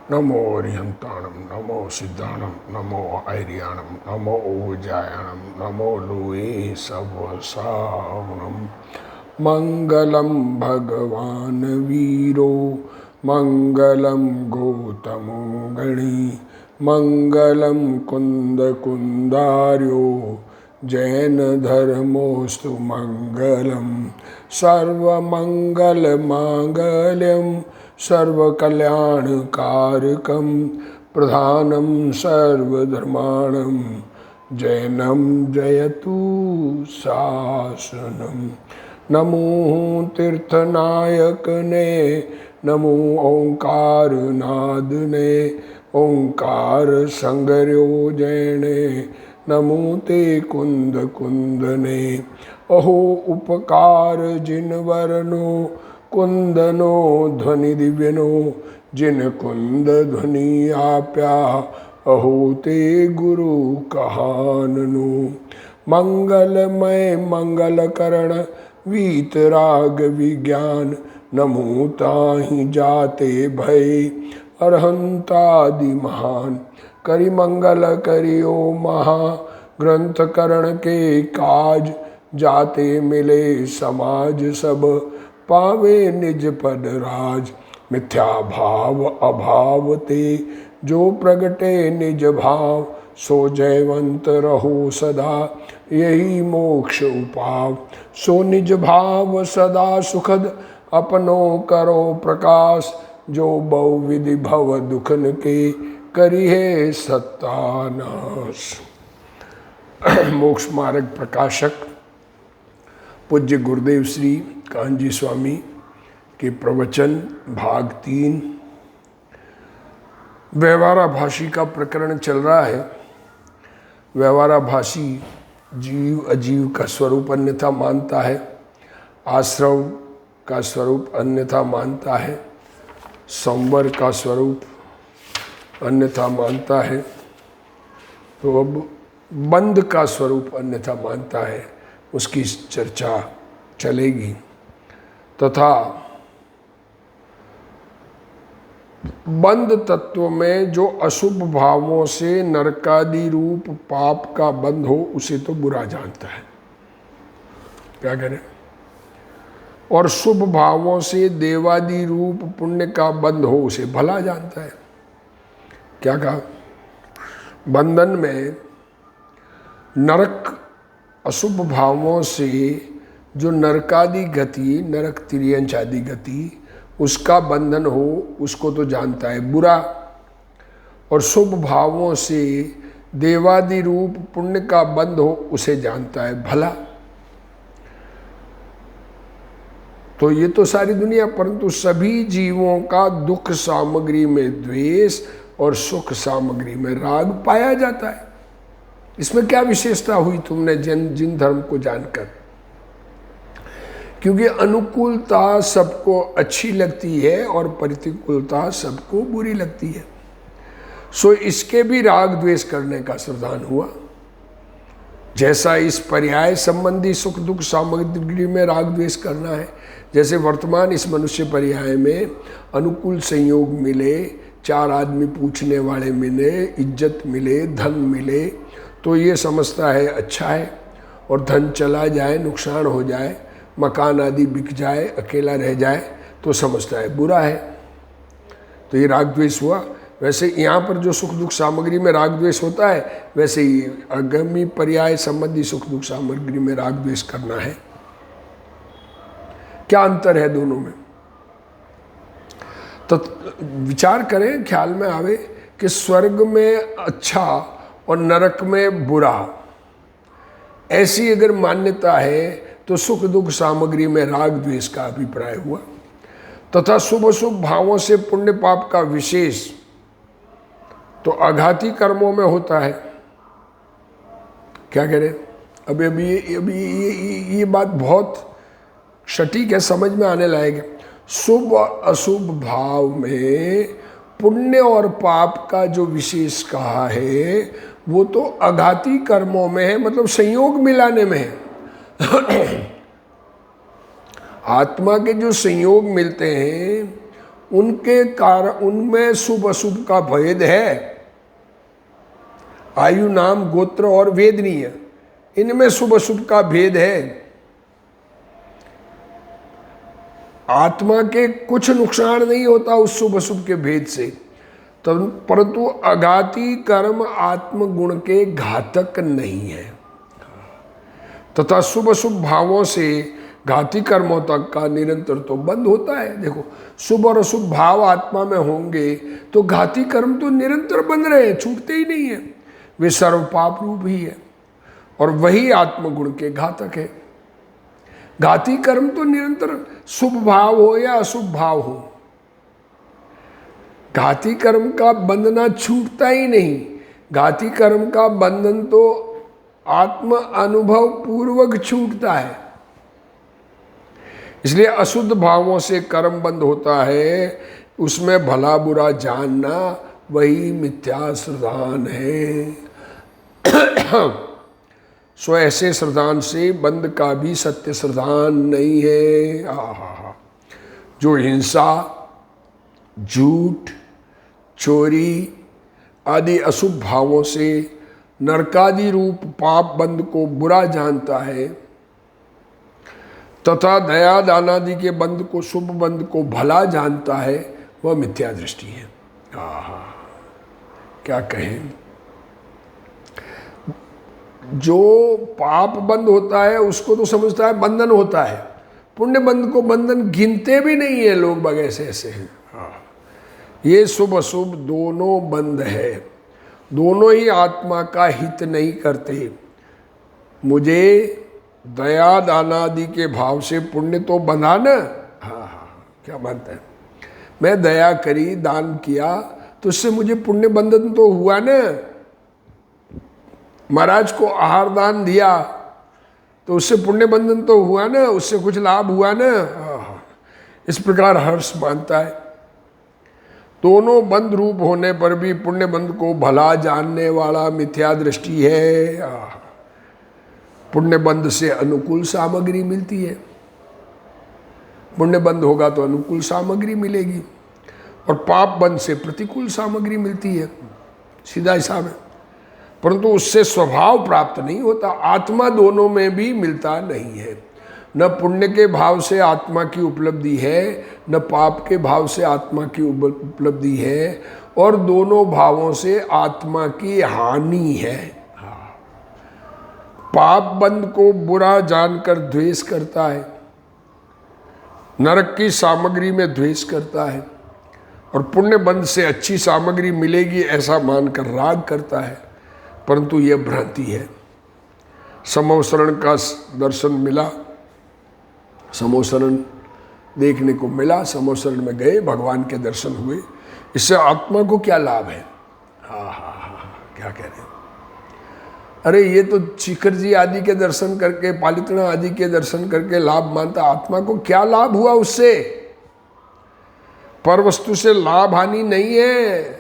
नमो अरिहंताणम, नमो सिद्धाणम, नमो ऐरियाणम, नमो ऊर्जायाणम, नमो लुए सवसावणम। मंगलम भगवान वीरो, मंगलम गौतमो गणी, मंगलम कुंद कुंदार्यो, जैन धर्मोस्तु मंगलम। सर्वमंगल मांगल्यम सर्वकल्याणकारकम, प्रधानम सर्वधर्माणम, जैनम जयतु शासनम। नमो तीर्थनायक ने, नमो ओंकार नाद ने, ओंकार संगर्यो जैने, नमो ते कुंद कुंद ने। अहो उपकार जिन वरनो, कुंदनो ध्वनि दिव्यनो, जिन कुंद ध्वनि आप्या, अहो ते गुरु कहाननो। मंगलमय मंगल करण, वीतराग विज्ञान, नमो ताहि जाते भय, अरहंतादि महान। करि मंगल करियो महा, ग्रंथ करण के काज, जाते मिले समाज सब, पावे निज पद राज। मिथ्या भाव अभाव ते, जो प्रगटे निज भाव, सो जयवंत रहो सदा, यही मोक्ष उपाव। सो निज भाव सदा सुखद, अपनो करो प्रकाश, जो बहुविधि भव दुखन के, करिहे सत्यानाश। मोक्ष मार्ग प्रकाशक पूज्य गुरुदेव श्री कान्जी स्वामी के प्रवचन भाग 3, व्यवहाराभाषी का प्रकरण चल रहा है। व्यवहाराभाषी जीव अजीव का स्वरूप अन्यथा मानता है, आश्रव का स्वरूप अन्यथा मानता है, संवर का स्वरूप अन्यथा मानता है, तो अब बंध का स्वरूप अन्यथा मानता है, उसकी चर्चा चलेगी। तथा बंध तत्व में जो अशुभ भावों से नरकादि रूप पाप का बंध हो, उसे तो बुरा जानता है, क्या करें। और शुभ भावों से देवादि रूप पुण्य का बंध हो, उसे भला जानता है। क्या कहा? बंधन में नरक अशुभ भावों से जो नरकादि गति, नरक तिर्यंच आदि गति, उसका बंधन हो, उसको तो जानता है बुरा। और शुभ भावों से देवादि रूप पुण्य का बंध हो, उसे जानता है भला। तो ये तो सारी दुनिया, परंतु सभी जीवों का दुख सामग्री में द्वेष और सुख सामग्री में राग पाया जाता है। इसमें क्या विशेषता हुई तुमने जिन धर्म को जानकर? क्योंकि अनुकूलता सबको अच्छी लगती है और प्रतिकूलता सबको बुरी लगती है। सो इसके भी राग द्वेष करने का सावधान हुआ। जैसा इस पर्याय संबंधी सुख दुख सामग्री में राग द्वेष करना है, जैसे वर्तमान इस मनुष्य पर्याय में अनुकूल संयोग मिले, 4 आदमी पूछने वाले मिले, इज्जत मिले, धन मिले, तो ये समझता है अच्छा है। और धन चला जाए, नुकसान हो जाए, मकान आदि बिक जाए, अकेला रह जाए, तो समझता है बुरा है। तो ये राग द्वेष हुआ। वैसे यहाँ पर जो सुख दुख सामग्री में राग द्वेष होता है, वैसे ही आगामी पर्याय संबंधी सुख दुख सामग्री में राग द्वेष करना है। क्या अंतर है दोनों में? तो विचार करें, ख्याल में आवे कि स्वर्ग में अच्छा और नरक में बुरा, ऐसी अगर मान्यता है तो सुख दुख सामग्री में राग द्वेष का अभिप्राय हुआ। तथा शुभ अशुभ भावों से पुण्य पाप का विशेष तो आघाती कर्मों में होता है। क्या करें? अभी ये बात बहुत सटीक है, समझ में आने लायक है। शुभ अशुभ भाव में पुण्य और पाप का जो विशेष कहा है, वो तो आघाती कर्मों में है, मतलब संयोग मिलाने में है। आत्मा के जो संयोग मिलते हैं उनके कारण उनमें शुभ अशुभ का भेद है। आयु, नाम, गोत्र और वेदनीय, इनमें शुभ अशुभ का भेद है। आत्मा के कुछ नुकसान नहीं होता उस शुभ अशुभ के भेद से, तो परंतु अघाती कर्म आत्मगुण के घातक नहीं है तथा शुभ अशुभ भावों से घाती कर्मों तक का निरंतर तो बंद होता है। देखो, शुभ और अशुभ भाव आत्मा में होंगे तो घाती कर्म तो निरंतर बन रहे हैं, छूटते ही नहीं है, वे सर्व पाप रूप ही है और वही आत्मगुण के घातक है। घाती कर्म तो निरंतर, शुभ भाव हो या अशुभ भाव हो, घाती कर्म का बंधना छूटता ही नहीं। घाती कर्म का बंधन तो आत्म अनुभव पूर्वक छूटता है। इसलिए अशुद्ध भावों से कर्म बंद होता है, उसमें भला बुरा जानना वही मिथ्या श्रद्धान है। सो ऐसे श्रद्धान से बंद का भी सत्य श्रद्धान नहीं है। जो हिंसा, झूठ, चोरी आदि अशुभ भावों से नरकादि रूप पाप बंद को बुरा जानता है तथा दया दानादि के बंद को, शुभ बंद को भला जानता है, वह मिथ्या दृष्टि है। क्या कहें, जो पाप बंद होता है उसको तो समझता है बंधन होता है, पुण्य बंद को बंधन गिनते भी नहीं है लोग बाग, ऐसे हैं। ये शुभ अशुभ दोनों बंद है, दोनों ही आत्मा का हित नहीं करते। मुझे दया दानादि के भाव से पुण्य तो बंधा न, क्या मानता है, मैं दया करी, दान किया तो उससे मुझे पुण्य बंधन तो हुआ न। महाराज को आहार दान दिया तो उससे पुण्य बंधन तो हुआ ना, उससे कुछ लाभ हुआ ना। इस प्रकार हर्ष मानता है। दोनों बंद रूप होने पर भी पुण्य बंध को भला जानने वाला मिथ्या दृष्टि है। पुण्य बंध से अनुकूल सामग्री मिलती है, पुण्य बंध होगा तो अनुकूल सामग्री मिलेगी, और पाप बंध से प्रतिकूल सामग्री मिलती है, सीधा हिसाब है। परंतु उससे स्वभाव प्राप्त नहीं होता। आत्मा दोनों में भी मिलता नहीं है, न पुण्य के भाव से आत्मा की उपलब्धि है, न पाप के भाव से आत्मा की उपलब्धि है, और दोनों भावों से आत्मा की हानि है। पाप बंध को बुरा जानकर द्वेष करता है, नरक की सामग्री में द्वेष करता है, और पुण्य बंध से अच्छी सामग्री मिलेगी ऐसा मानकर राग करता है। परंतु यह भ्रांति है। समोसरण का दर्शन मिला, समोसरण देखने को मिला, समोसरण में गए, भगवान के दर्शन हुए, इससे आत्मा को क्या लाभ है? क्या कह रहे हैं? अरे ये तो शिखर जी आदि के दर्शन करके, पालितना आदि के दर्शन करके लाभ मानता, आत्मा को क्या लाभ हुआ उससे? पर वस्तु से लाभ हानि नहीं है।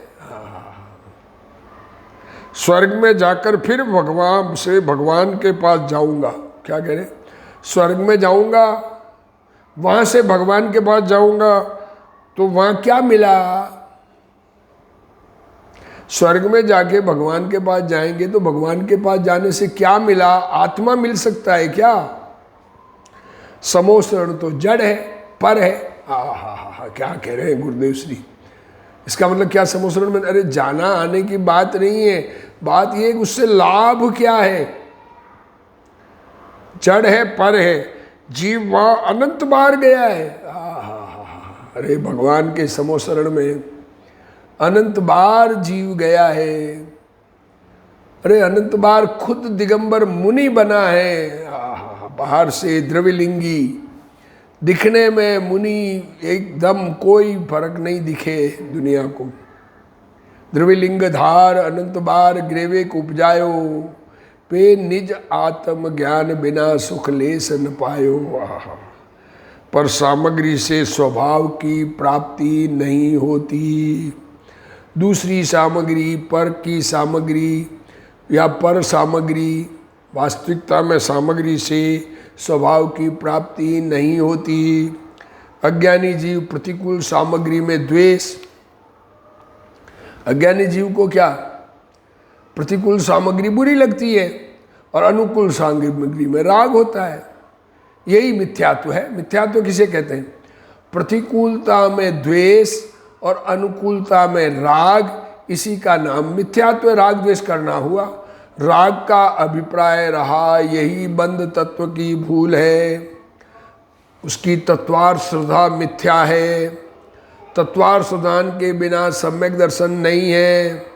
स्वर्ग में जाकर फिर भगवान के पास जाऊंगा, क्या कह रहे? स्वर्ग में जाऊंगा, वहां से भगवान के पास जाऊंगा, तो वहां क्या मिला? स्वर्ग में जाके भगवान के पास जाएंगे तो भगवान के पास जाने से क्या मिला? आत्मा मिल सकता है क्या? समोसरण तो जड़ है, पर है। क्या कह रहे हैं गुरुदेव श्री? इसका मतलब क्या? समोसरण में अरे जाना आने की बात नहीं है, बात ये कि उससे लाभ क्या है? जड़ है, पर है, जीव वहां अनंत बार गया है। अरे भगवान के समोसरण में अनंत बार जीव गया है। अरे अनंत बार खुद दिगंबर मुनि बना है। बाहर से द्रविलिंगी, दिखने में मुनि एकदम कोई फर्क नहीं दिखे दुनिया को। द्रविलिंग धार अनंत बार ग्रेवेक उपजायो, पे निज आत्म ज्ञान बिना सुख लेस न पायो। पर सामग्री से स्वभाव की प्राप्ति नहीं होती। दूसरी सामग्री, पर की सामग्री या पर सामग्री, वास्तविकता में सामग्री से स्वभाव की प्राप्ति नहीं होती। अज्ञानी जीव प्रतिकूल सामग्री में द्वेष। अज्ञानी जीव को क्या, प्रतिकूल सामग्री बुरी लगती है और अनुकूल सामग्री में राग होता है। यही मिथ्यात्व है। मिथ्यात्व किसे कहते हैं? प्रतिकूलता में द्वेष और अनुकूलता में राग, इसी का नाम मिथ्यात्व, राग द्वेष करना हुआ। राग का अभिप्राय रहा यही बंध तत्व की भूल है, उसकी तत्वार्थ श्रद्धा मिथ्या है। तत्वार्थ श्रद्धान के बिना सम्यक दर्शन नहीं है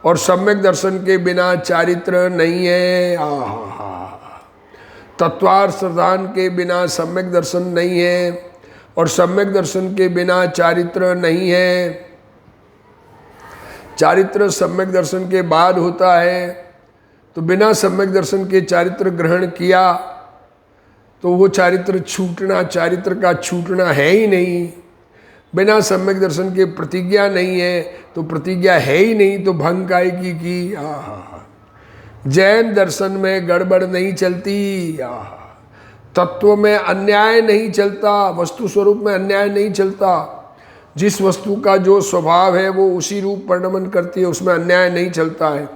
और सम्यक दर्शन के बिना चारित्र नहीं है। तत्वार्थ श्रद्धान के बिना सम्यक दर्शन नहीं है और सम्यक दर्शन के बिना चारित्र नहीं है। चारित्र सम्यक दर्शन के बाद होता है, तो बिना सम्यक दर्शन के चारित्र ग्रहण किया तो वो चारित्र छूटना, चारित्र का छूटना है ही नहीं। बिना सम्यक दर्शन के प्रतिज्ञा नहीं है, तो प्रतिज्ञा है ही नहीं, तो भंग कायकी की। जैन दर्शन में गड़बड़ नहीं चलती, तत्व में अन्याय नहीं चलता, वस्तु स्वरूप में अन्याय नहीं चलता। जिस वस्तु का जो स्वभाव है वो उसी रूप परिणमन करती है, उसमें अन्याय नहीं चलता है।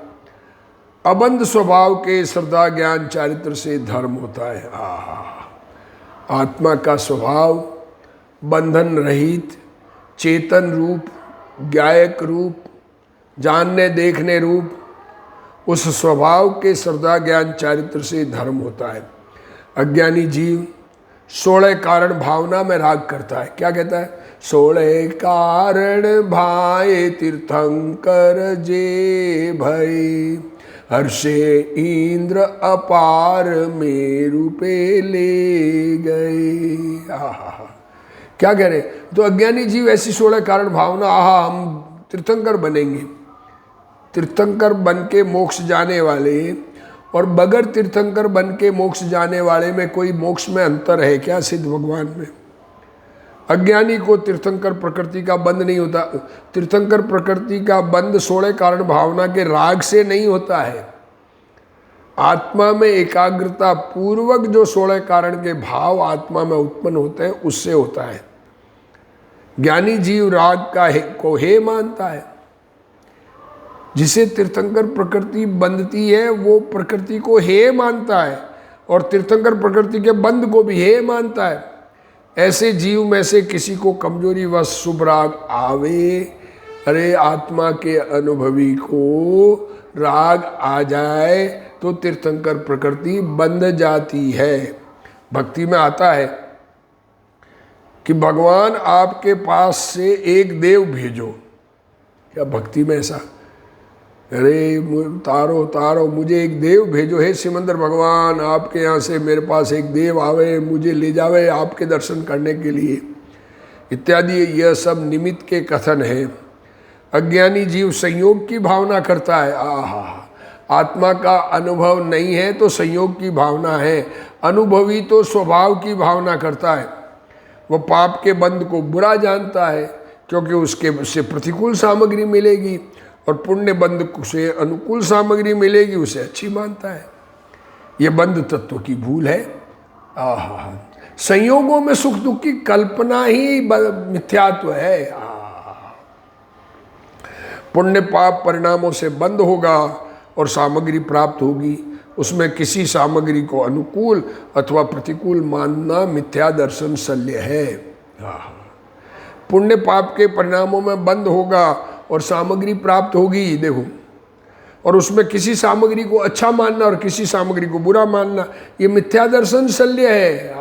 अबंध स्वभाव के श्रद्धा ज्ञान चारित्र से धर्म होता है। आत्मा का स्वभाव बंधन रहित, चेतन रूप, ज्ञायक रूप, जानने देखने रूप, उस स्वभाव के श्रद्धा ज्ञान चारित्र से धर्म होता है। अज्ञानी जीव 16 कारण भावना में राग करता है। क्या कहता है? 16 कारण भाए तीर्थंकर जे भय, हर्षे इंद्र अपार मेरु पे ले गए। क्या कह रहे? तो अज्ञानी जीव ऐसी 16 कारण भावना, हम तीर्थंकर बनेंगे, तीर्थंकर बन के मोक्ष जाने वाले और बगैर तीर्थंकर बन के मोक्ष जाने वाले में कोई मोक्ष में अंतर है क्या? सिद्ध भगवान में। अज्ञानी को तीर्थंकर प्रकृति का बंध नहीं होता। तीर्थंकर प्रकृति का बंध 16 कारण भावना के राग से नहीं होता है। आत्मा में एकाग्रता पूर्वक जो 16 कारण के भाव आत्मा में उत्पन्न होते हैं उससे होता है। ज्ञानी जीव राग का को हे मानता है। जिसे तीर्थंकर प्रकृति बंधती है वो प्रकृति को हे मानता है और तीर्थंकर प्रकृति के बंध को भी हे मानता है। ऐसे जीव में से किसी को कमजोरी व शुभ राग आवे, अरे आत्मा के अनुभवी को राग आ जाए तो तीर्थंकर प्रकृति बंध जाती है। भक्ति में आता है कि भगवान आपके पास से एक देव भेजो। क्या भक्ति में ऐसा? अरे तारो तारो मुझे एक देव भेजो, हे सिमंदर भगवान आपके यहाँ से मेरे पास एक देव आवे, मुझे ले जावे आपके दर्शन करने के लिए, इत्यादि। यह सब निमित्त के कथन है। अज्ञानी जीव संयोग की भावना करता है। आत्मा का अनुभव नहीं है तो संयोग की भावना है। अनुभवी तो स्वभाव की भावना करता है। वह पाप के बंध को बुरा जानता है क्योंकि उससे प्रतिकूल सामग्री मिलेगी और पुण्य बंध से अनुकूल सामग्री मिलेगी, उसे अच्छी मानता है। यह बंध तत्व की भूल है। संयोगों में सुख दुख की कल्पना ही मिथ्यात्व है। पुण्य पाप परिणामों से बंद होगा और सामग्री प्राप्त होगी। उसमें किसी सामग्री को अनुकूल अथवा प्रतिकूल मानना मिथ्या दर्शन शल्य है। पुण्य पाप के परिणामों में बंद होगा और सामग्री प्राप्त होगी, देखो, और उसमें किसी सामग्री को अच्छा मानना और किसी सामग्री को बुरा मानना, ये मिथ्या दर्शन शल्य है।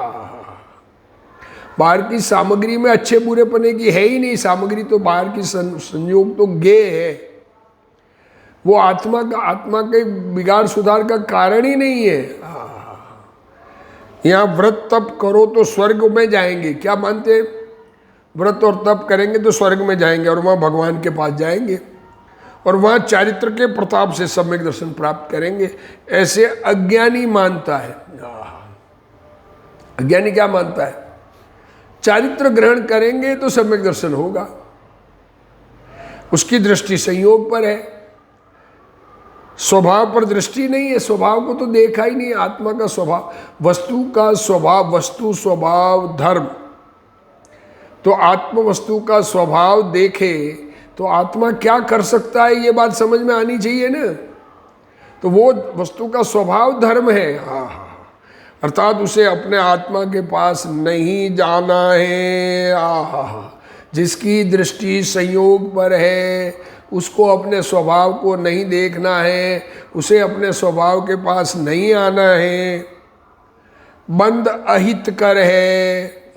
बाहर की सामग्री में अच्छे बुरे पने की है ही नहीं। सामग्री तो बाहर की संयोग तो गे है, वो आत्मा के बिगाड़ सुधार का कारण ही नहीं है। यहाँ व्रत तप करो तो स्वर्ग में जाएंगे, क्या मानते हैं? व्रत और तप करेंगे तो स्वर्ग में जाएंगे और वहाँ भगवान के पास जाएंगे और वहाँ चारित्र के प्रताप से सम्यक दर्शन प्राप्त करेंगे। ऐसे अज्ञानी मानता है। अज्ञानी क्या मानता है? चारित्र ग्रहण करेंगे तो सम्यक दर्शन होगा। उसकी दृष्टि संयोग पर है, स्वभाव पर दृष्टि नहीं है। स्वभाव को तो देखा ही नहीं। आत्मा का स्वभाव, वस्तु का स्वभाव, वस्तु स्वभाव धर्म, तो आत्म वस्तु का स्वभाव देखे तो आत्मा क्या कर सकता है ये बात समझ में आनी चाहिए ना। तो वो वस्तु का स्वभाव धर्म है, हाँ, अर्थात उसे अपने आत्मा के पास नहीं जाना है। जिसकी दृष्टि संयोग पर है उसको अपने स्वभाव को नहीं देखना है, उसे अपने स्वभाव के पास नहीं आना है। बंध अहितकर है,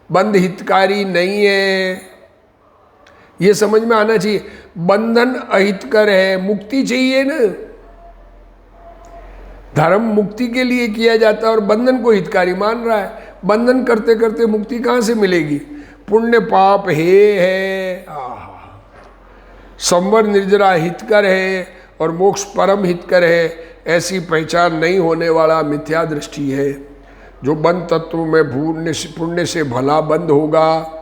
बंध हितकारी नहीं है, ये समझ में आना चाहिए। बंधन अहितकर है, मुक्ति चाहिए ना। धर्म मुक्ति के लिए किया जाता है और बंधन को हितकारी मान रहा है। बंधन करते करते मुक्ति कहाँ से मिलेगी? पुण्य पाप है, संवर निर्जरा हितकर है और मोक्ष परम हितकर है, ऐसी पहचान नहीं होने वाला मिथ्या दृष्टि है। जो बंध तत्व में पुण्य से भला बंध होगा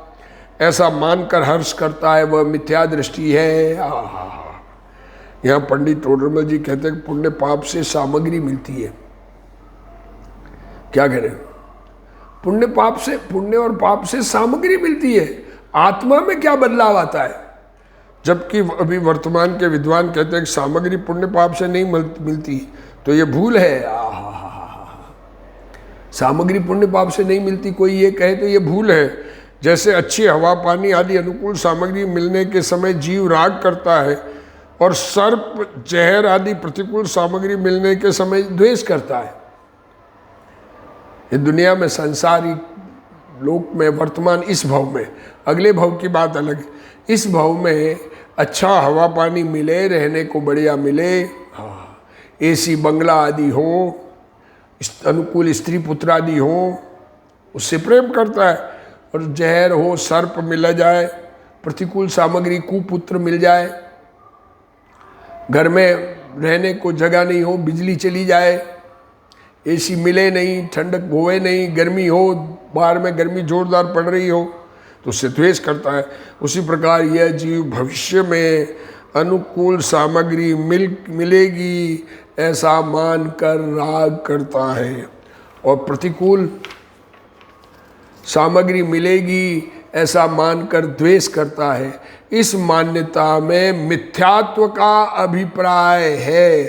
ऐसा मानकर हर्ष करता है, वह मिथ्या दृष्टि है। यहाँ पंडित टोडरमल जी कहते हैं पुण्य पाप से सामग्री मिलती है। क्या कह रहे हैं? पुण्य और पाप से सामग्री मिलती है, आत्मा में क्या बदलाव आता है? जबकि अभी वर्तमान के विद्वान कहते हैं कि सामग्री पुण्य पाप से नहीं मिलती, तो ये भूल है। सामग्री पुण्य पाप से नहीं मिलती, कोई ये कहे तो ये भूल है। जैसे अच्छी हवा पानी आदि अनुकूल सामग्री मिलने के समय जीव राग करता है और सर्प जहर आदि प्रतिकूल सामग्री मिलने के समय द्वेष करता है। ये दुनिया में संसारिक लोक में वर्तमान इस भव में, अगले भव की बात अलग है। इस भव में अच्छा हवा पानी मिले, रहने को बढ़िया मिले, एसी बंगला आदि हो, अनुकूल स्त्री पुत्र आदि हो, उससे प्रेम करता है। और जहर हो, सर्प मिल जाए, प्रतिकूल सामग्री कुपुत्र मिल जाए, घर में रहने को जगह नहीं हो, बिजली चली जाए, एसी मिले नहीं, ठंडक होए नहीं, गर्मी हो, बाहर में गर्मी जोरदार पड़ रही हो, तो उससे द्वेष करता है। उसी प्रकार यह जीव भविष्य में अनुकूल सामग्री मिलेगी ऐसा मानकर राग करता है और प्रतिकूल सामग्री मिलेगी ऐसा मानकर द्वेष करता है। इस मान्यता में मिथ्यात्व का अभिप्राय है।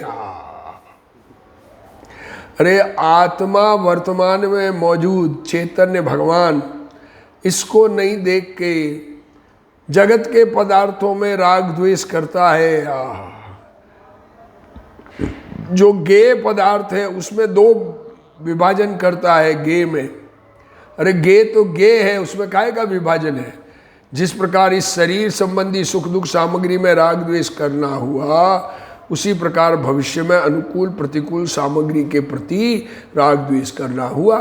अरे आत्मा वर्तमान में मौजूद चैतन्य भगवान, इसको नहीं देख के जगत के पदार्थों में राग द्वेष करता है। जो गेय पदार्थ है उसमें दो विभाजन करता है गेय में। अरे गेय तो गेय है, उसमें काहे का विभाजन है? जिस प्रकार इस शरीर संबंधी सुख दुख सामग्री में राग द्वेष करना हुआ, उसी प्रकार भविष्य में अनुकूल प्रतिकूल सामग्री के प्रति राग द्वेष करना हुआ।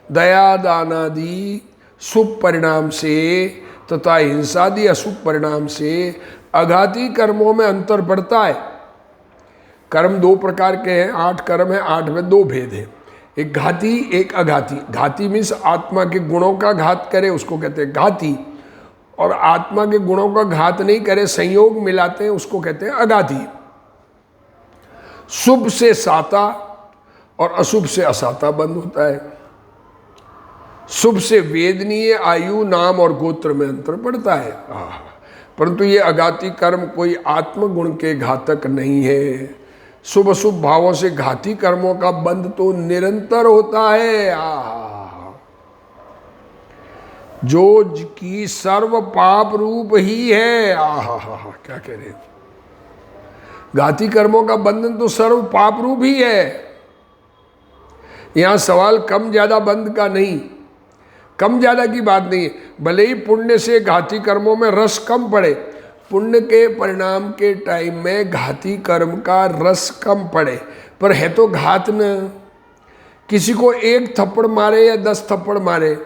दया दान आदि शुभ परिणाम से तथा हिंसादि अशुभ परिणाम से अघाती कर्मों में अंतर पड़ता है। कर्म दो प्रकार के हैं, 8 कर्म है, 8 में 2 भेद है, एक घाती एक अघाती। घाती मीन्स आत्मा के गुणों का घात करे उसको कहते हैं घाती, और आत्मा के गुणों का घात नहीं करे संयोग मिलाते हैं उसको कहते हैं अघाती। शुभ से साता और अशुभ से असाता बंध होता है। शुभ से वेदनीय आयु नाम और गोत्र में अंतर पड़ता है, परंतु ये अघाती कर्म कोई आत्मगुण के घातक नहीं है। शुभ अशुभ भावों से घाती कर्मों का बंध तो निरंतर होता है। जो की सर्व पाप रूप ही है। क्या कह रहे हैं? घाती कर्मों का बंधन तो सर्व पाप रूप ही है। यहां सवाल कम ज्यादा बंध का नहीं, कम ज्यादा की बात नहीं है। भले ही पुण्य से घाती कर्मों में रस कम पड़े, पुण्य के परिणाम के टाइम में घाती कर्म का रस कम पड़े, पर है तो घात न। किसी को 1 थप्पड़ मारे या 10 थप्पड़ मारे,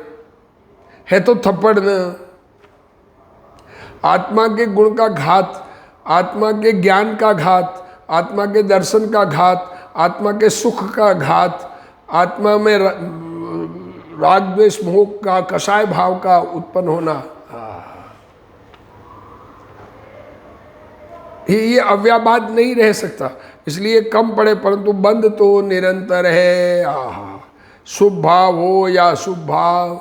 है तो थप्पड़ न। आत्मा के गुण का घात, आत्मा के ज्ञान का घात, आत्मा के दर्शन का घात, आत्मा के सुख का घात, आत्मा में राग द्वेष मोह का कषाय भाव का उत्पन्न होना, ये अव्याबाद नहीं रह सकता। इसलिए कम पड़े परंतु बंध तो निरंतर है। शुभ भाव हो या अशुभ भाव,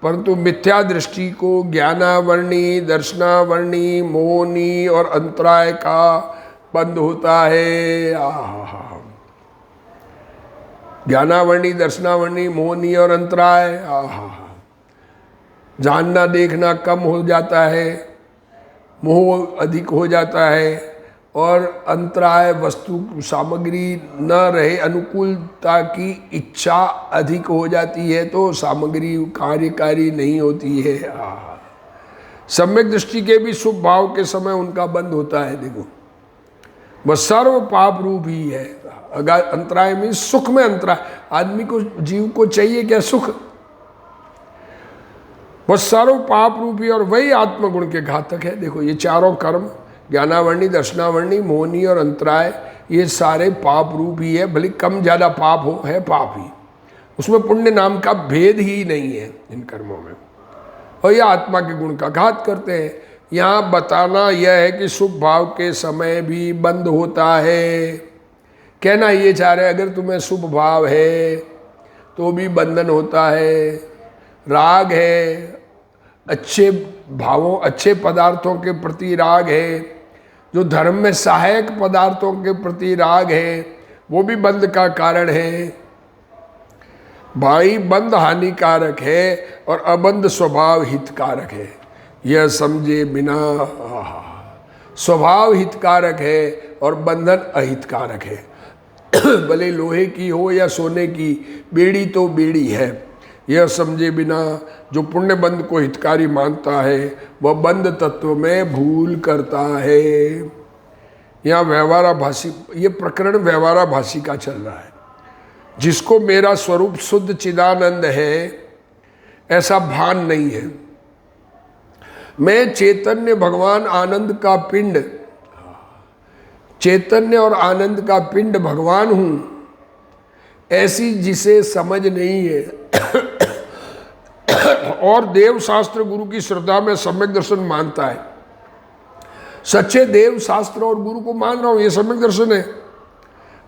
परंतु मिथ्या दृष्टि को ज्ञानावरणी, दर्शनावरणी, मोहनी और अंतराय का बंद होता है। आहा, ज्ञानावरणी, दर्शनावरणी, मोहनी और अंतराय, आहा, जानना देखना कम हो जाता है, मोह अधिक हो जाता है, और अंतराय वस्तु सामग्री न रहे, अनुकूलता की इच्छा अधिक हो जाती है तो सामग्री कार्यकारी नहीं होती है। सम्यक दृष्टि के भी शुभ भाव के समय उनका बंद होता है। देखो, वह सर्व पाप रूप ही है। अगर अंतराय में सुख में अंतराय, आदमी को, जीव को चाहिए क्या? सुख। वह सर्व पाप रूपी और वही आत्मगुण के घातक है। देखो, ये चारों कर्म, ज्ञानावरणी, दर्शनावरणी, मोहनी और अंतराय, ये सारे पाप रूप ही है। भले कम ज़्यादा पाप हो, है पाप ही, उसमें पुण्य नाम का भेद ही नहीं है इन कर्मों में, और ये आत्मा के गुण का घात करते हैं। यहाँ बताना यह है कि शुभ भाव के समय भी बंद होता है। कहना ये चाह रहे, अगर तुम्हें शुभ भाव है तो भी बंधन होता है। राग है, अच्छे भावों, अच्छे पदार्थों के प्रति राग है, जो धर्म में सहायक पदार्थों के प्रति राग है, वो भी बंध का कारण है। भाई, बंध हानिकारक है और अबंध स्वभाव हितकारक है। यह समझे बिना। स्वभाव हितकारक है और बंधन अहितकारक है। भले लोहे की हो या सोने की, बेड़ी तो बेड़ी है। यह समझे बिना जो पुण्य बंध को हितकारी मानता है, वह बंध तत्व में भूल करता है। यहाँ व्यवहाराभासी, ये प्रकरण व्यवहाराभासी का चल रहा है। जिसको मेरा स्वरूप शुद्ध चिदानंद है, ऐसा भान नहीं है। मैं चैतन्य भगवान आनंद का पिंड, चैतन्य और आनंद का पिंड भगवान हूं, ऐसी जिसे समझ नहीं है और देव शास्त्र गुरु की श्रद्धा में सम्यक दर्शन मानता है। सच्चे देव शास्त्र और गुरु को मान रहा हूं, ये सम्यक दर्शन है।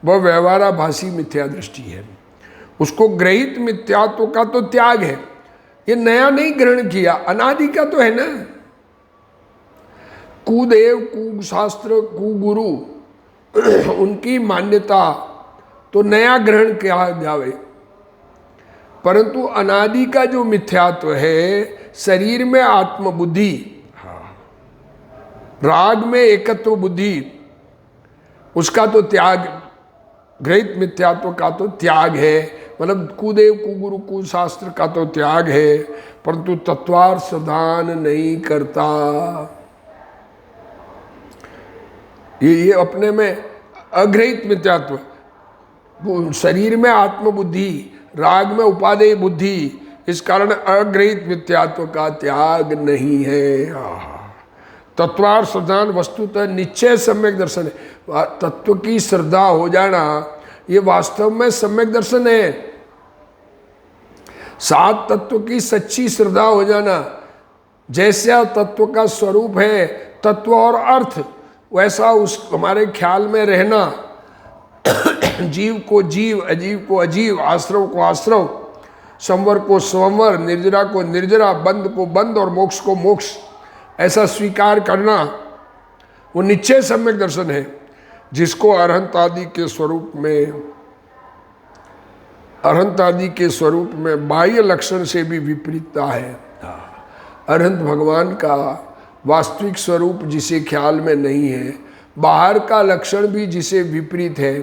वह व्यवहाराभासी मिथ्या दृष्टि है। उसको ग्रहित मिथ्यात्व का तो त्याग है। ये नया नहीं ग्रहण किया, अनादि का तो है ना। कुदेव, कुशास्त्र, कुगुरु, उनकी मान्यता तो नया ग्रहण किया जावे, परंतु अनादि का जो मिथ्यात्व है, शरीर में आत्मबुद्धि, राग में एकत्व बुद्धि, उसका तो त्याग, ग्रहित मिथ्यात्व का तो त्याग है। मतलब कुदेव, कुगुरु, कुशास्त्र का तो त्याग है, परंतु तत्वार्थ साधन नहीं करता। ये अपने में अग्रहित मिथ्यात्व, शरीर में आत्मबुद्धि, राग में उपादेय बुद्धि, इस कारण अग्रहित मिथ्यात्व का त्याग नहीं है। तत्वार्थ साधन वस्तुतः निश्चय सम्यक दर्शन है। तत्व की श्रद्धा हो जाना, ये वास्तव में सम्यक दर्शन है। सात तत्व की सच्ची श्रद्धा हो जाना, जैसा तत्व का स्वरूप है, तत्व और अर्थ, वैसा उस हमारे ख्याल में रहना। जीव को जीव, अजीव को अजीव, आश्रव को आश्रव, संवर को संवर, निर्जरा को निर्जरा, बंद को बंद और मोक्ष को मोक्ष, ऐसा स्वीकार करना, वो निश्चय सम्यक दर्शन है। जिसको अरहंत आदि के स्वरूप में, अरहंत आदि के स्वरूप में बाह्य लक्षण से भी विपरीतता है। अरहंत भगवान का वास्तविक स्वरूप जिसे ख्याल में नहीं है, बाहर का लक्षण भी जिसे विपरीत है,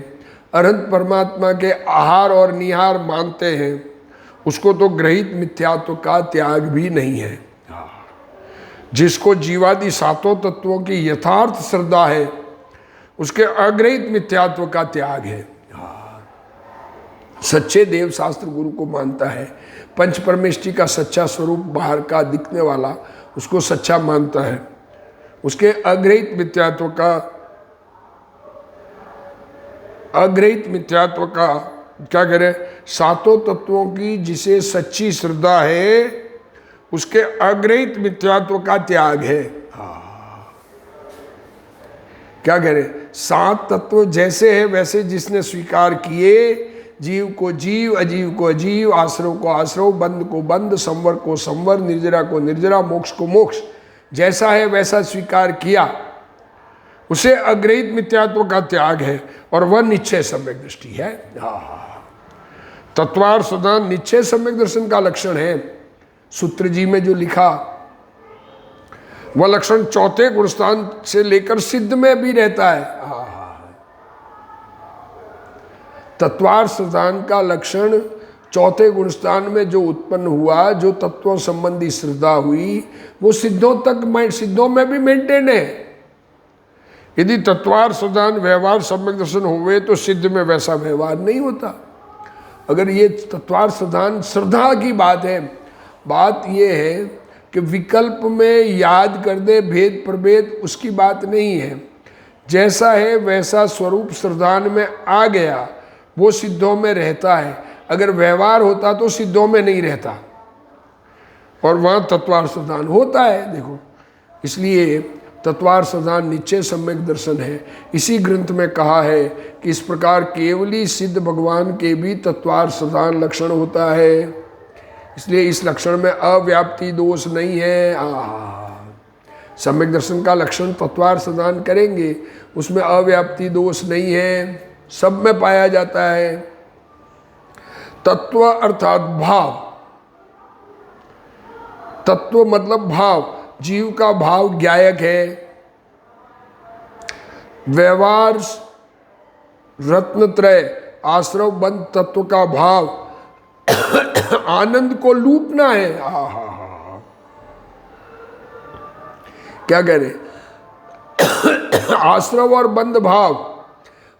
अरहंत परमात्मा के आहार और निहार मानते हैं, उसको तो ग्रहित मिथ्यात्व का त्याग भी नहीं है। जिसको जीवादि सातों तत्वों की यथार्थ श्रद्धा है, उसके अग्रहित मिथ्यात्व का त्याग है। सच्चे देव शास्त्र गुरु को मानता है। पंच परमेष्टि का सच्चा स्वरूप बाहर का दिखने वाला, उसको सच्चा मानता है। उसके अग्रहित मिथ्यात्व का, अग्रहित मिथ्यात्व का क्या करें, सातों तत्वों की जिसे सच्ची श्रद्धा है, उसके अग्रहित मिथ्यात्व का त्याग है। क्या कह रहे, सात तत्व जैसे है वैसे जिसने स्वीकार किए, जीव को जीव, अजीव को अजीव, आश्रव को आश्रव, बंद को बंद, संवर को संवर, निर्जरा को निर्जरा, मोक्ष को मोक्ष, जैसा है वैसा स्वीकार किया, उसे अग्रहित मिथ्यात्व का त्याग है और वह निश्चय सम्यक दृष्टि है। तत्वार सिद्धांत निश्चय सम्यक दर्शन का लक्षण है। सूत्र जी में जो लिखा वह लक्षण चौथे गुणस्थान से लेकर सिद्ध में भी रहता है। तत्वार सिद्धांत का लक्षण चौथे गुणस्थान में जो उत्पन्न हुआ, जो तत्वों संबंधी श्रद्धा हुई, वो सिद्धों में भी मेंटेन है। यदि तत्वार सिद्धांत व्यवहार सम्यक दर्शन हुए तो सिद्ध में वैसा व्यवहार नहीं होता। अगर ये तत्वार सिद्धांत श्रद्धा की बात है, बात ये है कि विकल्प में याद कर दे भेद प्रभेद, उसकी बात नहीं है। जैसा है वैसा स्वरूप श्रद्धान में आ गया, वो सिद्धों में रहता है। अगर व्यवहार होता तो सिद्धों में नहीं रहता, और वहाँ तत्वार सिद्धांत होता है। देखो, इसलिए तत्वार सिद्धांत निश्चय सम्यक दर्शन है। इसी ग्रंथ में कहा है कि इस प्रकार केवली सिद्ध भगवान के भी तत्वार सिद्धांत लक्षण होता है। इसलिए इस लक्षण में अव्याप्ति दोष नहीं है। सम्यक दर्शन का लक्षण तत्वार सिद्धांत करेंगे, उसमें अव्याप्ति दोष नहीं है, सब में पाया जाता है। तत्व अर्थात भाव, तत्व मतलब भाव, जीव का भाव ज्ञायक है। व्यवहार रत्नत्रय आश्रव बंद तत्व का भाव आनंद को लूटना है। क्या कह रहे? आश्रव और बंद भाव,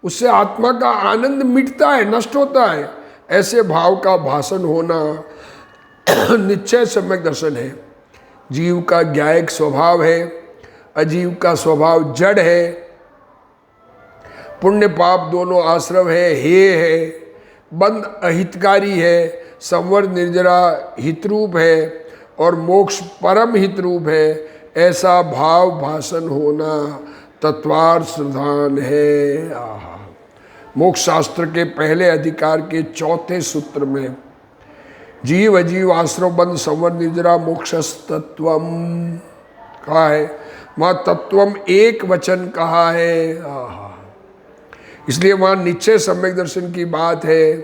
उससे आत्मा का आनंद मिटता है, नष्ट होता है। ऐसे भाव का भाषण होना निश्चय सम्यक दर्शन है। जीव का ज्ञायक स्वभाव है, अजीव का स्वभाव जड़ है। पुण्य पाप दोनों आश्रव है, हेय है। बंध अहितकारी है, संवर निर्जरा हितरूप है, और मोक्ष परम हितरूप है। ऐसा भाव भाषण होना तत्वार सिद्धांत है। मोक्ष शास्त्र के पहले अधिकार के चौथे सूत्र में जीव अजीव आश्रव बंध संवर निर्जरा मोक्षस्तत्वम कहा है, वहाँ तत्वम एक वचन कहा है। इसलिए वहाँ निश्चय सम्यक दर्शन की बात है,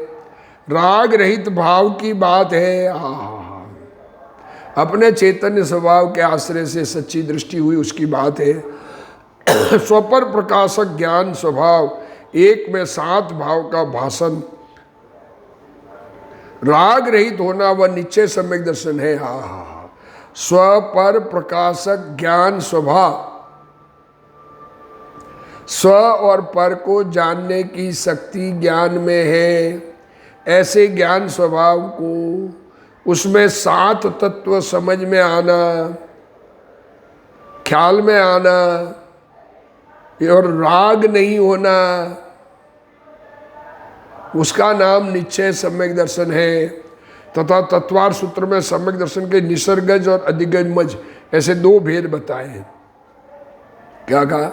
राग रहित भाव की बात है। अपने चैतन्य स्वभाव के आश्रय से सच्ची दृष्टि हुई, उसकी बात है। स्वपर प्रकाशक ज्ञान स्वभाव, एक में 7 भाव का भाषण, राग रहित होना, वह निश्चय सम्यक दर्शन है। स्व पर प्रकाशक ज्ञान स्वभाव, स्व और पर को जानने की शक्ति ज्ञान में है। ऐसे ज्ञान स्वभाव को, उसमें 7 तत्व समझ में आना, ख्याल में आना, और राग नहीं होना, उसका नाम निश्चय सम्यक दर्शन है। तथा तत्वार सूत्र में सम्यक दर्शन के निसर्गज और अधिगमज ऐसे 2 भेद बताए हैं। क्या कहा?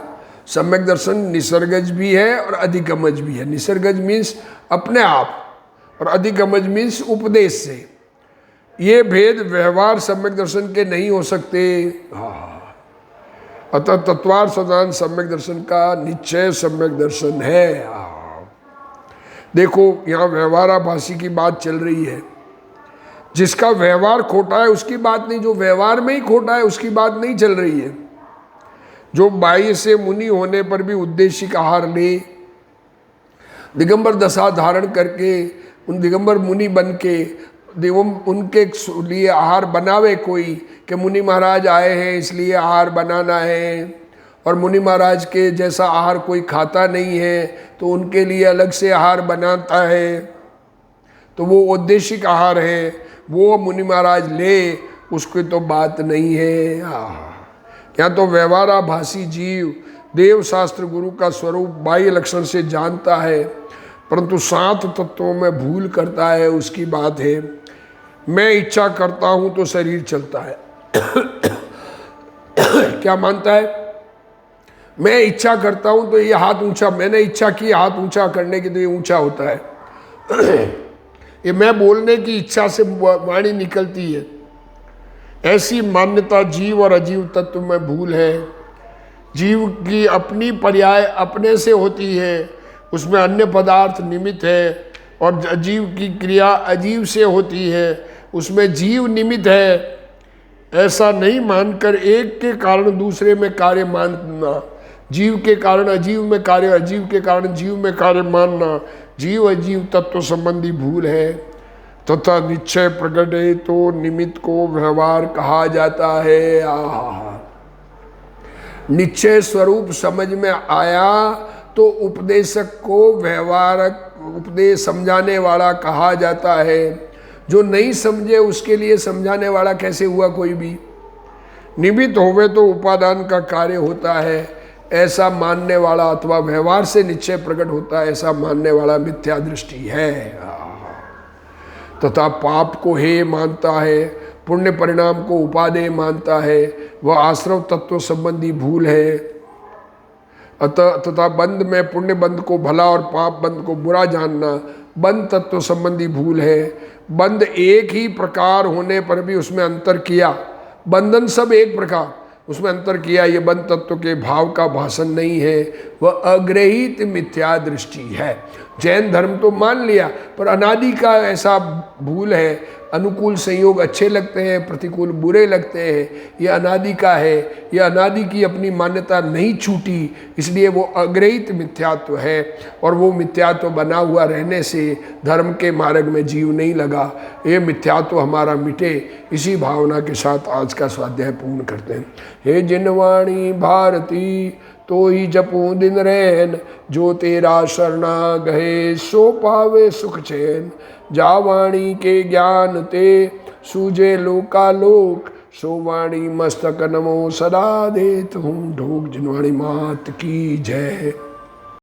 सम्यक दर्शन निसर्गज भी है और अधिगमज भी है। निसर्गज मीन्स अपने आप, और अधिगमज मीन्स उपदेश से। ये भेद व्यवहार सम्यक दर्शन के नहीं हो सकते। अतः तत्वार सिद्धांत सम्यक दर्शन का निश्चय सम्यक दर्शन है। देखो, यहाँ व्यवहाराभासी की बात चल रही है। जिसका व्यवहार खोटा है उसकी बात नहीं, जो व्यवहार में ही खोटा है उसकी बात नहीं चल रही है। जो बाह्य से मुनि होने पर भी उद्देशिक आहार ले, दिगंबर दशा धारण करके, उन दिगंबर मुनि बन के उनके लिए आहार बनावे कोई, कि मुनि महाराज आए हैं इसलिए आहार बनाना है, और मुनि महाराज के जैसा आहार कोई खाता नहीं है तो उनके लिए अलग से आहार बनाता है, तो वो औद्देशिक आहार है, वो मुनि महाराज ले, उसकी तो बात नहीं है। यहाँ तो व्यवहाराभासी जीव देव शास्त्र गुरु का स्वरूप बाह्य लक्षण से जानता है, परंतु 7 तत्वों में भूल करता है, उसकी बात है। मैं इच्छा करता हूँ तो शरीर चलता है। क्या मानता है? मैं इच्छा करता हूँ तो ये हाथ ऊंचा, मैंने इच्छा की हाथ ऊंचा करने की तो ये ऊंचा होता है। ये मैं बोलने की इच्छा से वाणी निकलती है। ऐसी मान्यता जीव और अजीव तत्व में भूल है। जीव की अपनी पर्याय अपने से होती है, उसमें अन्य पदार्थ निमित्त है, और अजीव की क्रिया अजीव से होती है, उसमें जीव निमित्त है। ऐसा नहीं मानकर एक के कारण दूसरे में कार्य मानना, जीव के कारण अजीव में कार्य, अजीव के कारण जीव में कार्य मानना, जीव अजीव तत्व संबंधी भूल है। तथा निश्चय प्रगटे तो निमित्त को व्यवहार कहा जाता है। निश्चय स्वरूप समझ में आया तो उपदेशक को व्यवहारक उपदेश समझाने वाला कहा जाता है। जो नहीं समझे उसके लिए समझाने वाला कैसे हुआ कोई भी। निमित्त होवे तो उपादान का कार्य होता है, ऐसा मानने वाला, अथवा व्यवहार से निश्चय प्रकट होता है ऐसा मानने वाला मिथ्या दृष्टि है। तथा पाप को हेय मानता है, पुण्य परिणाम को उपादेय मानता है, वह आश्रव तत्व संबंधी भूल है। अतः तथा बंध में पुण्य बंध को भला और पाप बंध को बुरा जानना बंध तत्व संबंधी भूल है। बंध एक ही प्रकार होने पर भी उसमें अंतर किया, बंधन सब एक प्रकार, उसमें अंतर किया, ये बंध तत्व के भाव का भाषण नहीं है, वह अग्रहित मिथ्या दृष्टि है। जैन धर्म तो मान लिया पर अनादि का ऐसा भूल है। अनुकूल संयोग अच्छे लगते हैं, प्रतिकूल बुरे लगते हैं, ये अनादि का है। ये अनादि की अपनी मान्यता नहीं छूटी, इसलिए वो अग्रहित मिथ्यात्व है, और वो मिथ्यात्व बना हुआ रहने से धर्म के मार्ग में जीव नहीं लगा। ये मिथ्यात्व हमारा मिटे, इसी भावना के साथ आज का स्वाध्याय पूर्ण करते हैं। हे जिनवाणी भारती तो ही जपूं दिन रैन, जो तेरा शरणा गहे सो पावे सुख चैन। जा वाणी के ज्ञान ते सूझे लोकालोक, सो वाणी मस्तक नमो सदा देत हूँ ढोक। जिनवाणी मात की जय।